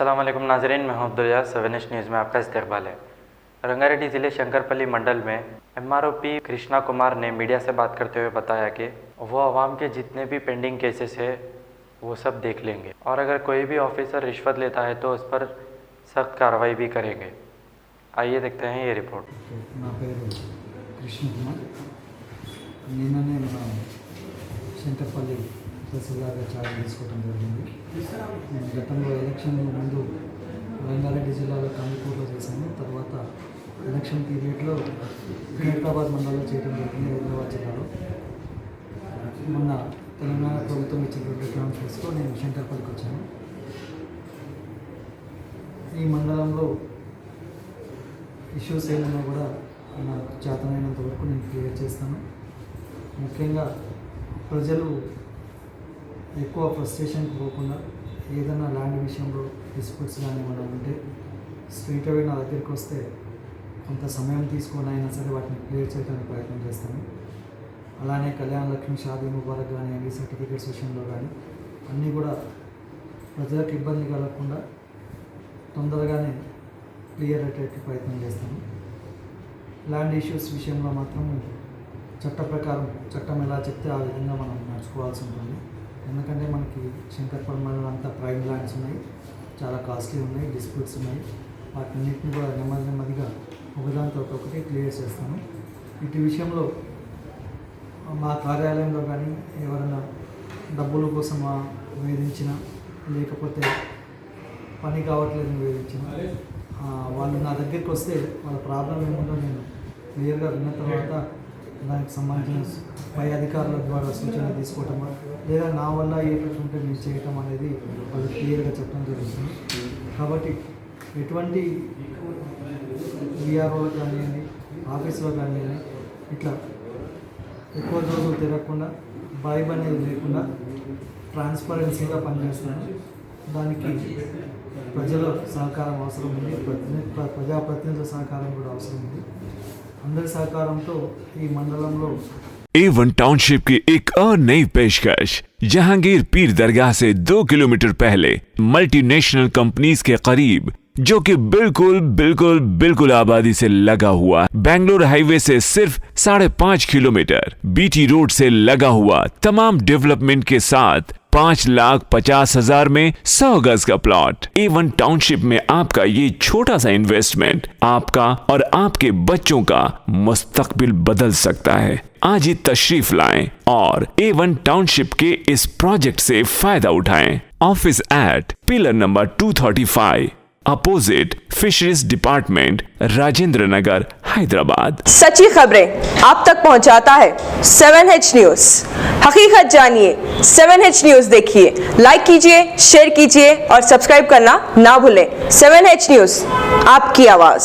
अस्सलामुअलैकुम नाज़रीन, मैं हूं अब्दुल 7 न्यूज़ में आपका इस्तकबाल है। रंगारेड्डी ज़िले शंकरपल्ली मंडल में MROP कृष्णा कुमार ने मीडिया से बात करते हुए बताया कि वो आवाम के जितने भी पेंडिंग केसेस है वो सब देख लेंगे और अगर कोई भी ऑफिसर रिश्वत लेता है तो उस पर सख्त कार्रवाई भी करेंगे। आइए देखते हैं ये रिपोर्ट। నా పేరు కృష్ణ కుమార్। నిన్ననే మన శంకర్పల్లి తహసీల్దార్గా ఛార్జ్ తీసుకోవడం జరిగింది. నేను గతంలో ఎలక్షన్ ముందు రంగారెడ్డి జిల్లాలో కందుకూరులో చేశాను. తర్వాత ఎలక్షన్ పీరియడ్లో ఖైరతాబాద్ మండలంలో చేయడం జరిగింది, హైదరాబాద్ జిల్లాలో. మొన్న తెలంగాణ ప్రభుత్వం ఇచ్చినటువంటి ట్రాన్స్ఫర్స్తో నేను శంకర్పల్లికి వచ్చాను. ఈ మండలంలో ఇష్యూస్ ఏమైనా కూడా నాకు చేతనైనంత వరకు నేను క్లియర్ చేస్తాను. ముఖ్యంగా ప్రజలు ఎక్కువ ఫ్రస్ట్రేషన్కి పోకుండా ఏదైనా ల్యాండ్ విషయంలో డిస్ప్యూట్స్ కానీ ఏమైనా ఉంటే స్ట్రీట్ అవే నా దగ్గరికి వస్తే కొంత సమయం తీసుకొని అయినా సరే వాటిని క్లియర్ చేయడానికి ప్రయత్నం చేస్తాను. అలానే కళ్యాణ లక్ష్మి, షాదీ ముబారక్ కానీ అన్ని సర్టిఫికేట్స్ విషయంలో కానీ అన్నీ కూడా ప్రజలకు ఇబ్బంది కలగకుండా తొందరగానే క్లియర్ అయ్యేటట్టు ప్రయత్నం చేస్తాను. ల్యాండ్ ఇష్యూస్ విషయంలో మాత్రం చట్ట ప్రకారం చట్టం ఎలా చెప్తే ఆ విధంగా మనం నడుచుకోవాల్సి ఉంటుంది. ఎందుకంటే మనకి శంకర్పల్లి మండలం అంతా ప్రైమ్ ల్యాండ్స్ ఉన్నాయి, చాలా కాస్ట్లీ ఉన్నాయి, డిస్ప్యూట్స్ ఉన్నాయి. వాటిన్నింటిని కూడా నెమ్మదిగా ఒకదాని తర్వాత ఒకటి క్లియర్ చేస్తాను. ఇటు విషయంలో మా కార్యాలయంలో కానీ ఎవరైనా డబ్బుల కోసం వేధించినా లేకపోతే పని కావట్లేదని వేధించినా వాళ్ళు నా దగ్గరికి వస్తే వాళ్ళ ప్రాబ్లం ఏముందో నేను క్లియర్గా విన్న తర్వాత దానికి సంబంధించిన పై అధికారుల ద్వారా సూచన తీసుకోవటమా లేదా నా వల్ల ఏటుంటే మీరు చేయటం అనేది వాళ్ళు క్లియర్గా చెప్పడం జరుగుతుంది. కాబట్టి ఎటువంటి విఆర్ఓలు కానివ్వండి, ఆఫీసులో కానివ్వండి, ఇట్లా ఎక్కువ రోజులు తిరగకుండా భయం అనేది లేకుండా ట్రాన్స్పరెన్సీగా పనిచేస్తాను. దానికి ప్రజల సహకారం అవసరం ఉంది, ప్రజాప్రతినిధుల సహకారం కూడా అవసరం ఉంది. అందరి సహకారంతో ఈ మండలంలో A1 टाउनशिप की एक और नई पेशकश। जहांगीर पीर दरगाह से 2 किलोमीटर पहले मल्टीनेशनल कंपनीज के करीब, जो कि बिल्कुल आबादी से लगा हुआ, बेंगलोर हाईवे से सिर्फ 5.5 किलोमीटर, BT रोड से लगा हुआ, तमाम डेवलपमेंट के साथ 5,50,000 में 100 गज का प्लॉट। A1 टाउनशिप में आपका ये छोटा सा इन्वेस्टमेंट आपका और आपके बच्चों का मुस्तकबिल बदल सकता है। आज ही तशरीफ लाएं और A1 टाउनशिप के इस प्रोजेक्ट से फायदा उठाएं। Office at pillar number 235 opposite fisheries department, Rajendra Nagar, Hyderabad. सच्ची खबरें आप तक पहुंचाता है 7H न्यूज। हकीकत जानिए, 7H न्यूज देखिए, लाइक कीजिए, शेयर कीजिए और सब्सक्राइब करना ना भूलें। 7H न्यूज, आपकी आवाज।